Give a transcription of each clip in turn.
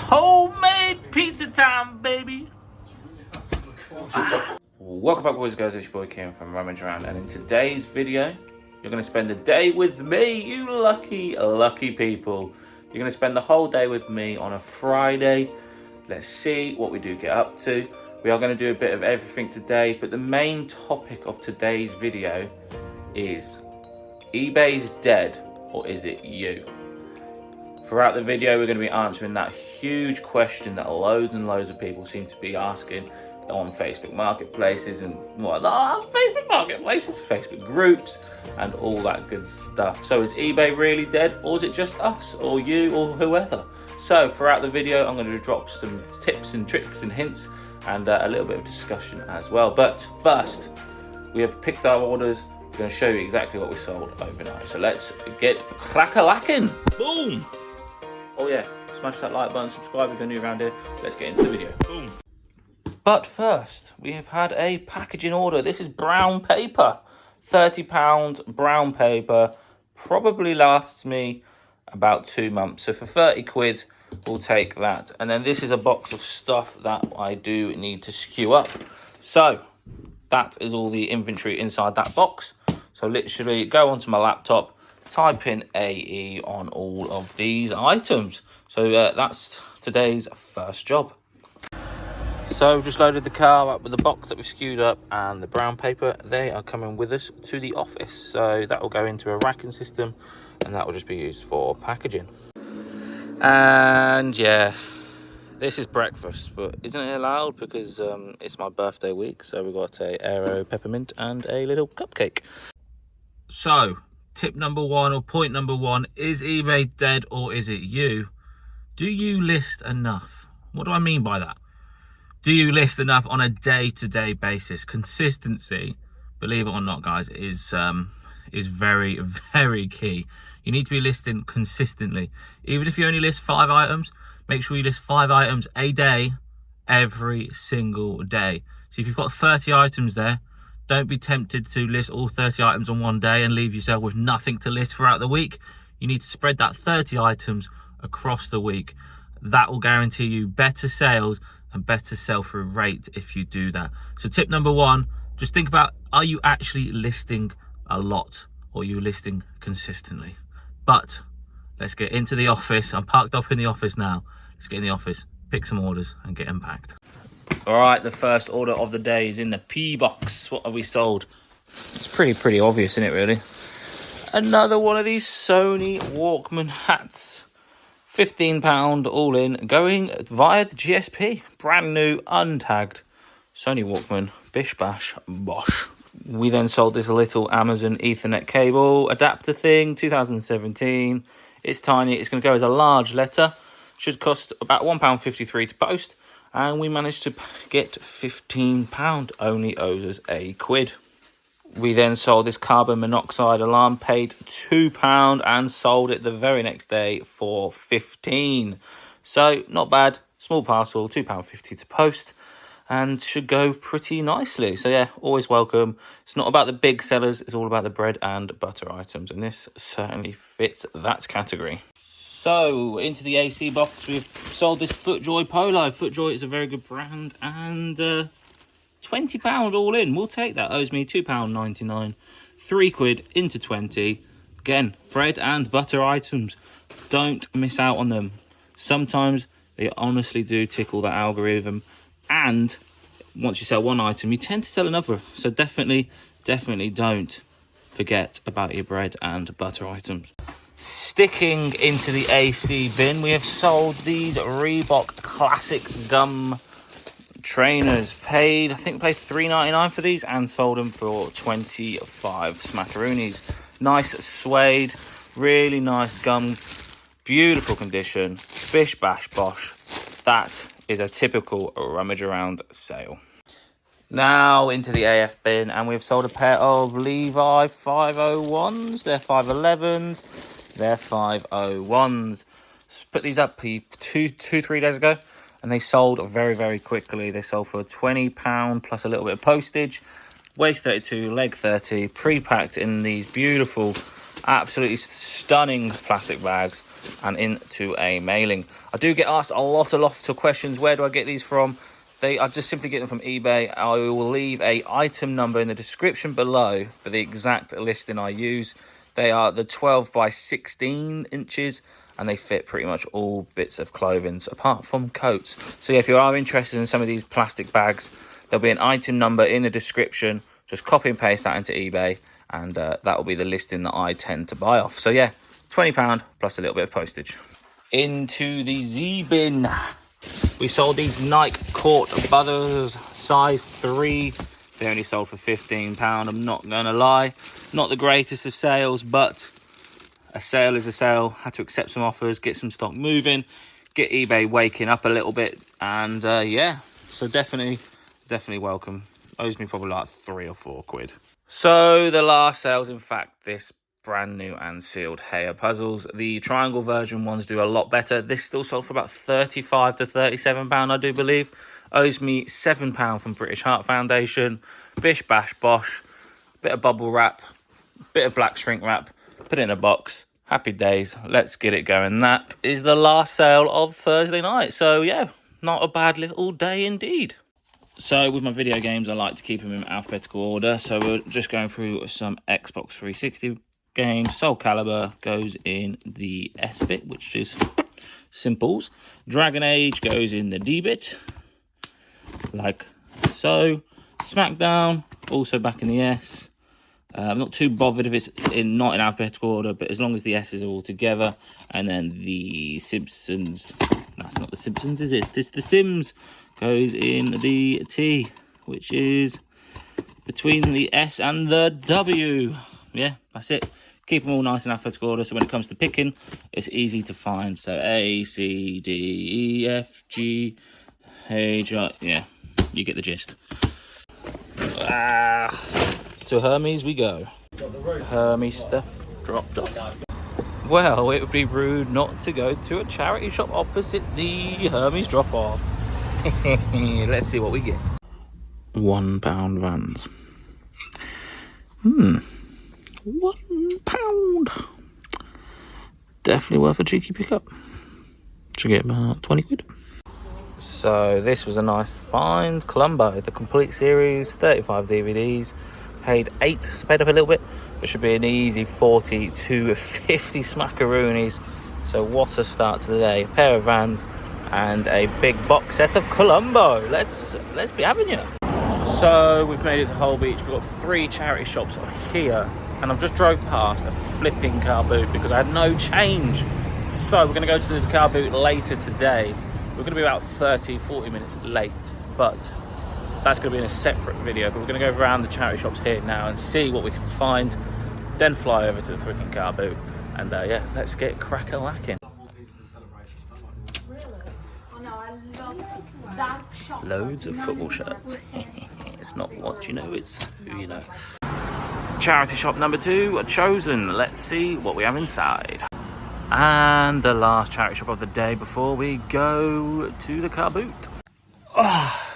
Homemade pizza time, baby. Welcome back, boys and girls. It's your boy Kim from RummageAround, and in today's video, you're going to spend a day with me, you lucky people. You're going to spend the whole day with me on a Friday. Let's see what we do get up to. We are going to do a bit of everything today, but the main topic of today's video is eBay's dead, or is it you? Throughout the video, we're going to be answering that huge question that loads and loads of people seem to be asking on Facebook marketplaces and Facebook marketplaces, Facebook groups, and all that good stuff. So is eBay really dead, or is it just us, or you, or whoever? So throughout the video, I'm going to drop some tips and tricks and hints, and a little bit of discussion as well. But first, we have picked our orders. We're going to show you exactly what we sold overnight. So let's get crack-a-lacking. Boom! Oh yeah, smash that like button, subscribe if you're new around here. Let's get into the video. Boom. But first, we have had a packaging order. This is brown paper, £30 brown paper. Probably lasts me about 2 months. So for 30 quid, we'll take that. And then this is a box of stuff that I do need to skew up. So that is all the inventory inside that box. So literally go onto my laptop, type in AE on all of these items. So that's today's first job. So we've just loaded the car up with the box that we've skewed up and the brown paper. They are coming with us to the office. So that will go into a racking system and that will just be used for packaging. And yeah, this is breakfast, but isn't it allowed because it's my birthday week. So we've got a Aero peppermint and a little cupcake. So tip number one, or point number one, is eBay dead or is it you? Do you list enough? What do I mean by that? Do you list enough on a day-to-day basis? Consistency, believe it or not, guys, is very, very key. You need to be listing consistently. Even if you only list 5 items, make sure you list 5 items a day, every single day. So if you've got 30 items there, don't be tempted to list all 30 items on one day and leave yourself with nothing to list throughout the week. You need to spread that 30 items across the week. That will guarantee you better sales and better sell-through rate if you do that. So tip number one, just think about, are you actually listing a lot, or are you listing consistently? But let's get into the office. I'm parked up in the office now. Let's get in the office, pick some orders and get impact. All right, the first order of the day is in the P box. What have we sold? It's pretty obvious, isn't it, really? Another one of these Sony Walkman hats. £15 all in, going via the GSP. Brand new, untagged Sony Walkman, bish bash bosh. We then sold this little Amazon Ethernet cable adapter thing, 2017. It's tiny, it's going to go as a large letter. Should cost about £1.53 to post. And we managed to get £15, only owes us a quid. We then sold this carbon monoxide alarm, paid £2 and sold it the very next day for £15. So not bad, small parcel, £2.50 to post, and should go pretty nicely. So yeah, always welcome. It's not about the big sellers, it's all about the bread and butter items, and this certainly fits that category. So into the AC box, we've sold this FootJoy polo. FootJoy is a very good brand, and £20 all in. We'll take that. Owes me £2.99. 3 quid into 20. Again, bread and butter items. Don't miss out on them. Sometimes they honestly do tickle that algorithm, and once you sell one item, you tend to sell another. So definitely don't forget about your bread and butter items. Sticking into the AC bin, we have sold these Reebok classic gum trainers. I think we paid $3.99 for these and sold them for 25 smackaroonies. Nice suede, really nice gum, beautiful condition, bish bash bosh. That is a typical RummageAround sale. Now into the AF bin, and we've sold a pair of Levi 501s. They're 511s. They're 501s. Put these up 3 days ago, and they sold very quickly. They sold for £20 plus a little bit of postage. Waist 32, leg 30, pre-packed in these beautiful Absolutely stunning plastic bags and into a mailing. I do get asked a lot of questions. Where do I get these from? I just simply get them from eBay. I will leave a item number in the description below for the exact listing I use. They are the 12 by 16 inches and they fit pretty much all bits of clothing apart from coats. So yeah, if you are interested in some of these plastic bags, there'll be an item number in the description. Just copy and paste that into eBay and that will be the listing that I tend to buy off. So yeah, £20 plus a little bit of postage. Into the Z bin. We sold these Nike Court Butters size 3. They only sold for £15. I'm not going to lie. Not the greatest of sales, but a sale is a sale. Had to accept some offers, get some stock moving, get eBay waking up a little bit. And yeah, so definitely welcome. Owes me probably like £3 or £4. So the last sale's in fact this brand new and sealed hair puzzles. The triangle version ones do a lot better. This still sold for about £35 to £37, I do believe. Owes me £7 from British Heart Foundation. Bish bash bosh. Bit of bubble wrap, bit of black shrink wrap, put it in a box. Happy days. Let's get it going. That is the last sale of Thursday night. So yeah, not a bad little day indeed. So with my video games, I like to keep them in alphabetical order. So we're just going through some Xbox 360 games. Soul Calibur goes in the S bit, which is simples. Dragon Age goes in the D bit, like so. Smackdown also back in the S. I'm not too bothered if it's not in alphabetical order, but as long as the S's are all together. And then the Simpsons. That's not the Simpsons, is it? It's the Sims goes in the T, which is between the S and the W. Yeah, that's it. Keep them all nice in alphabetical order, so when it comes to picking, it's easy to find. So A, C, D, E, F, G, H, I. Yeah, you get the gist. To Hermes we go. Hermes stuff dropped off. Well, it would be rude not to go to a charity shop opposite the Hermes drop-off. Let's see what we get. £1 Vans. £1. Definitely worth a cheeky pickup. Should get about 20 quid. So this was a nice find. Columbo, the complete series, 35 DVDs. Paid 8, so paid up a little bit. It should be an easy 40 to 50 smackaroonies. So what a start to the day. A pair of Vans and a big box set of Columbo. Let's be having you. So we've made it to Hull Beach. We've got 3 charity shops here, and I've just drove past a flipping car boot because I had no change. So we're going to go to the car boot later today. We're going to be about 30-40 minutes late, but that's going to be in a separate video. But we're going to go around the charity shops here now and see what we can find, then fly over to the freaking car boot, and yeah, let's get crack-a-lacking. Loads of football shirts. It's not what you know, it's who you know. Charity shop number 2 chosen. Let's see what we have inside. And the last charity shop of the day before we go to the car boot.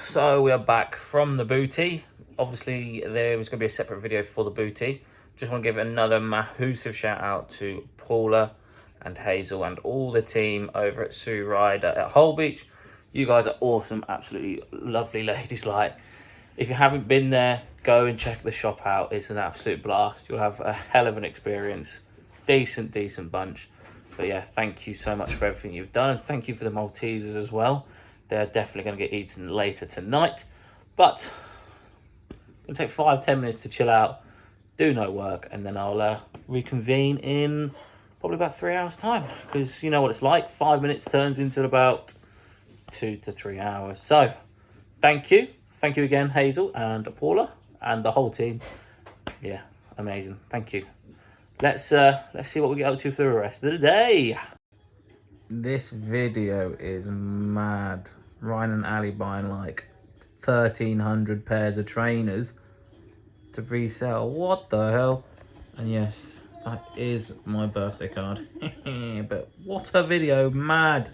So we are back from the booty. Obviously there was going to be a separate video for the booty. Just want to give another massive shout out to Paula and Hazel and all the team over at Sue Ryder at Hull Beach. You guys are awesome, absolutely lovely ladies. Like, if you haven't been there, go and check the shop out. It's an absolute blast. You'll have a hell of an experience. Decent bunch. But yeah, thank you so much for everything you've done. And thank you for the Maltesers as well. They're definitely going to get eaten later tonight. But it'll take 5-10 minutes to chill out, do no work, and then I'll reconvene in probably about 3 hours time. Because you know what it's like. 5 minutes turns into about 2 to 3 hours. So thank you again, Hazel and Paula and the whole team. Yeah, amazing. Thank you. Let's see what we get up to for the rest of the day. This video is mad. Ryan and Ali buying like 1,300 pairs of trainers to resell. What the hell? And yes, that is my birthday card. But what a video, mad.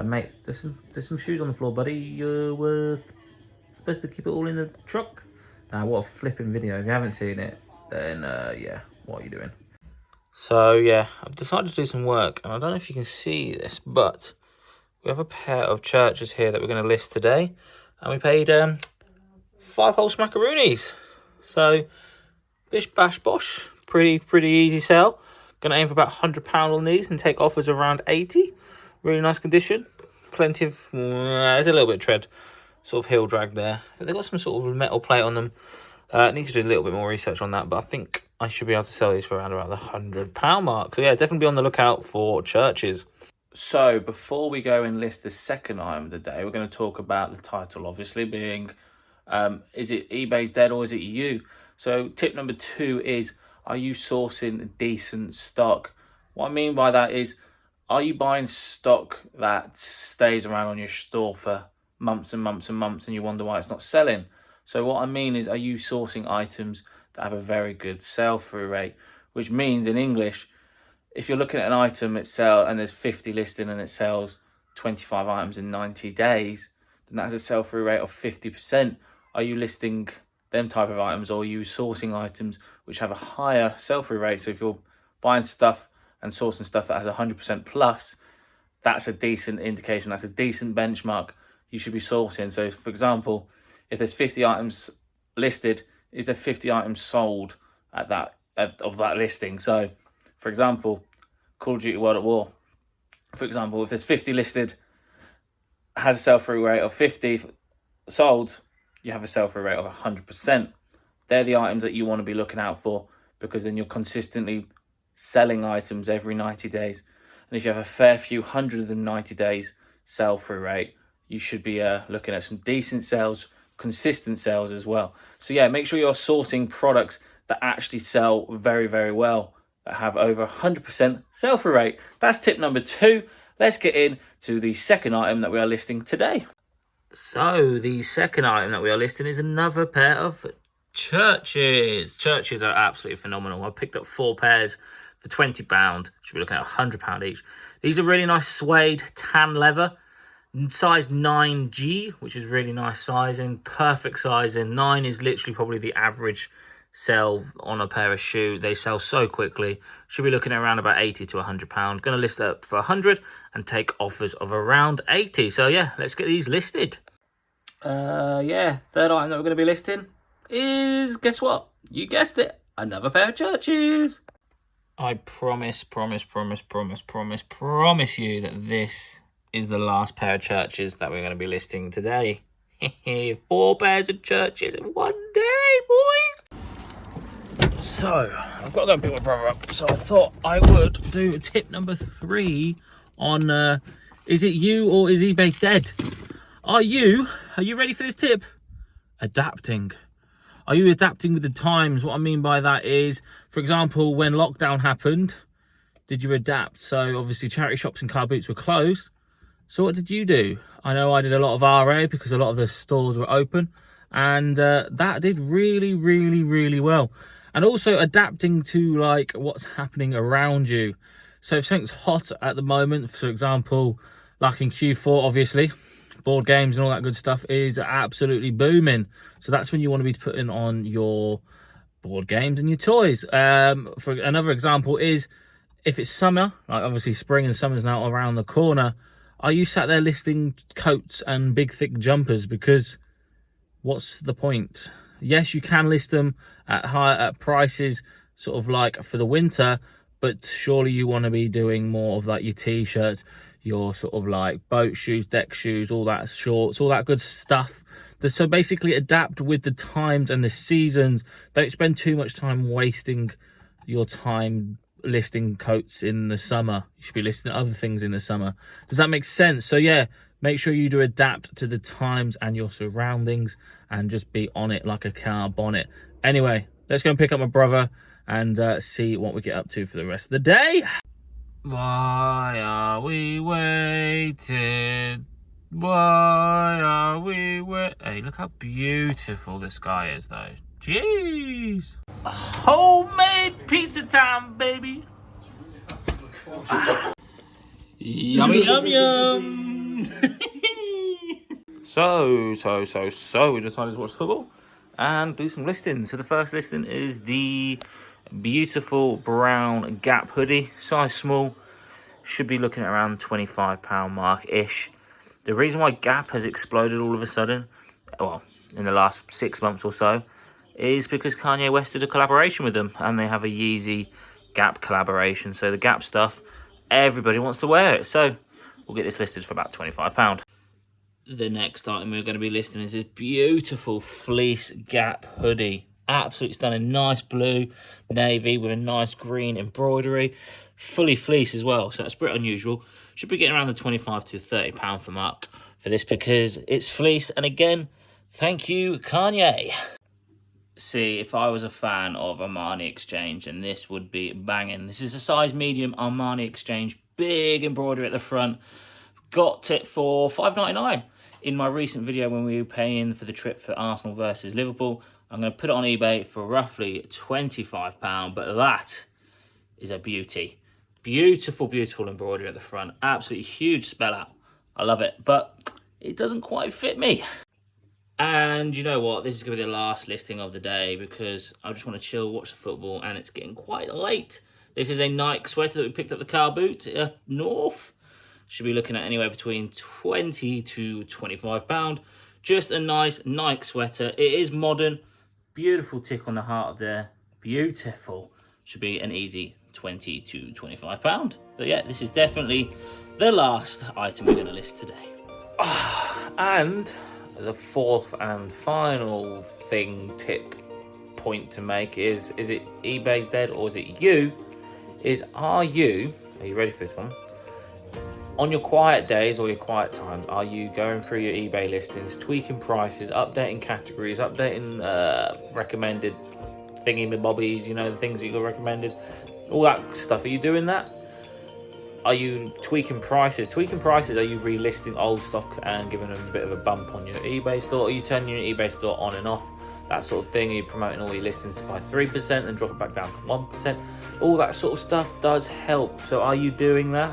Mate, there's some shoes on the floor, buddy. You were supposed to keep it all in the truck. Now, what a flipping video. If you haven't seen it, then yeah, what are you doing? So yeah, I've decided to do some work, and I don't know if you can see this, but we have a pair of churches here that we're going to list today, and we paid 5 whole smackaroonies. So bish bash bosh, pretty easy sale. Gonna aim for about £100 on these and take offers around 80. Really nice condition. Plenty of there's a little bit of tread, sort of heel drag there. But they've got some sort of metal plate on them. Need to do a little bit more research on that, but I think I should be able to sell these for around about the £100 mark. So yeah, definitely be on the lookout for churches. So before we go and list the second item of the day, we're going to talk about the title, obviously being, is it eBay's dead or is it you? So tip number 2 is, are you sourcing decent stock? What I mean by that is, are you buying stock that stays around on your store for months and months and months and you wonder why it's not selling? So what I mean is, are you sourcing items that have a very good sell-through rate? Which means in English, if you're looking at an item itself and there's 50 listing and it sells 25 items in 90 days, then that's a sell-through rate of 50%. Are you listing them type of items, or are you sourcing items which have a higher sell-through rate? So if you're buying stuff and sourcing stuff that has 100% plus, that's a decent indication, that's a decent benchmark you should be sourcing. So for example, if there's 50 items listed, is there 50 items sold at that of that listing? So for example, Call of Duty World at War, for example, if there's 50 listed, has a sell-through rate of 50 sold, you have a sell-through rate of 100%. They're the items that you want to be looking out for, because then you're consistently selling items every 90 days. And if you have a fair few hundred of them 90 days sell-through rate, you should be looking at some decent sales, consistent sales as well. So yeah, make sure you're sourcing products that actually sell very, very well, that have over 100% sell-through rate. That's tip number 2. Let's get into the second item that we are listing today. So the second item that we are listing is another pair of churches. Churches are absolutely phenomenal. I picked up 4 pairs for £20. Should be looking at £100 each. These are really nice suede tan leather, size 9G, which is really nice sizing, perfect sizing. 9 is literally probably the average sell on a pair of shoe. They sell so quickly. Should be looking at around about £80 to £100. Going to list it up for 100 and take offers of around 80. So yeah, let's get these listed. Yeah, third item that we're going to be listing is, guess what? You guessed it, another pair of churches. I promise you that this is the last pair of churches that we're going to be listing today. 4 pairs of churches in one day, boys. So, I've got to go and pick my brother up. So I thought I would do tip number 3 on, is it you or is eBay dead? Are you ready for this tip? Adapting. Are you adapting with the times? What I mean by that is, for example, when lockdown happened, did you adapt? So obviously charity shops and Carboots were closed. So what did you do? I know I did a lot of RA because a lot of the stores were open, and that did really well. And also adapting to like what's happening around you. So if something's hot at the moment, for example, like in Q4, obviously, board games and all that good stuff is absolutely booming. So that's when you want to be putting on your board games and your toys. For another example is, if it's summer, like obviously spring and summer's now around the corner, are you sat there listing coats and big thick jumpers? Because what's the point? Yes, you can list them at prices sort of like for the winter, but surely you want to be doing more of like your t-shirts, your sort of like boat shoes, deck shoes, all that, shorts, all that good stuff. So basically adapt with the times and the seasons. Don't spend too much time wasting your time listing coats in the summer. You should be listing other things in the summer. Does that make sense? So yeah, make sure you do adapt to the times and your surroundings and just be on it like a car bonnet. Anyway, let's go and pick up my brother and see what we get up to for the rest of the day. Why are we waiting? Why are we waiting? Hey, look how beautiful this guy is, though. Jeez. Homemade pizza time, baby. Yummy, yum, yum. So, we decided to watch football and do some listings. So the first listing is the Beautiful brown Gap hoodie, size small. Should be looking at around £25 mark-ish. The reason why Gap has exploded all of a sudden, well, in the last 6 months or so, is because Kanye West did a collaboration with them, and they have a Yeezy Gap collaboration. So the Gap stuff, everybody wants to wear it. So we'll get this listed for about £25. The next item we're going to be listing is this beautiful fleece Gap hoodie. Absolutely stunning, nice blue, navy with a nice green embroidery. Fully fleece as well, so that's pretty unusual. Should be getting around the £25 to £30 for mark for this because it's fleece. And again, thank you, Kanye. See, if I was a fan of Armani Exchange, and this would be banging. This is a size medium Armani Exchange, big embroidery at the front. Got it for $5.99 in my recent video when we were paying for the trip for Arsenal versus Liverpool. I'm going to put it on eBay for roughly £25, but that is a beauty. Beautiful, beautiful embroidery at the front. Absolutely huge spell out. I love it, but it doesn't quite fit me. And you know what? This is going to be the last listing of the day because I just want to chill, watch the football, and it's getting quite late. This is a Nike sweater that we picked up the Carboots north. Should be looking at anywhere between £20 to £25. Just a nice Nike sweater. It is modern. Beautiful tick on the heart of there. Beautiful. Should be an easy £20 to £25. But yeah, this is definitely the last item we're going to list today. And the fourth and final tip point to make is it eBay's dead or is it you? Are you ready for this one? On your quiet days or your quiet times, are you going through your eBay listings, tweaking prices, updating categories, updating recommended thingy-mabobbies, you know, the things that you got recommended, all that stuff? Are you doing that? Are you tweaking prices? Tweaking prices, are you relisting old stock and giving them a bit of a bump on your eBay store? Are you turning your eBay store on and off? That sort of thing. Are you promoting all your listings by 3% and drop it back down to 1%? All that sort of stuff does help. So are you doing that?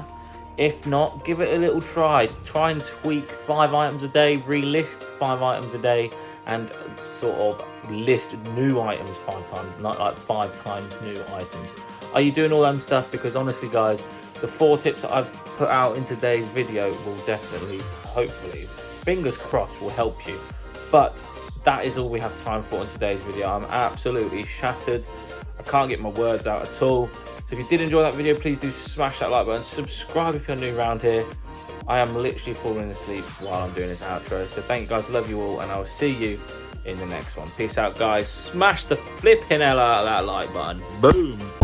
If not, give it a little try. Try and tweak 5 items a day, relist 5 items a day, and sort of list new items 5 times, not like 5 times new items. Are you doing all that stuff? Because honestly, guys, the 4 tips that I've put out in today's video will definitely, hopefully, fingers crossed, will help you. But that is all we have time for in today's video. I'm absolutely shattered. I can't get my words out at all. So if you did enjoy that video, please do smash that like button. Subscribe if you're new around here. I am literally falling asleep while I'm doing this outro. So thank you guys, love you all, and I will see you in the next one. Peace out, guys. Smash the flipping hell out of that like button. Boom.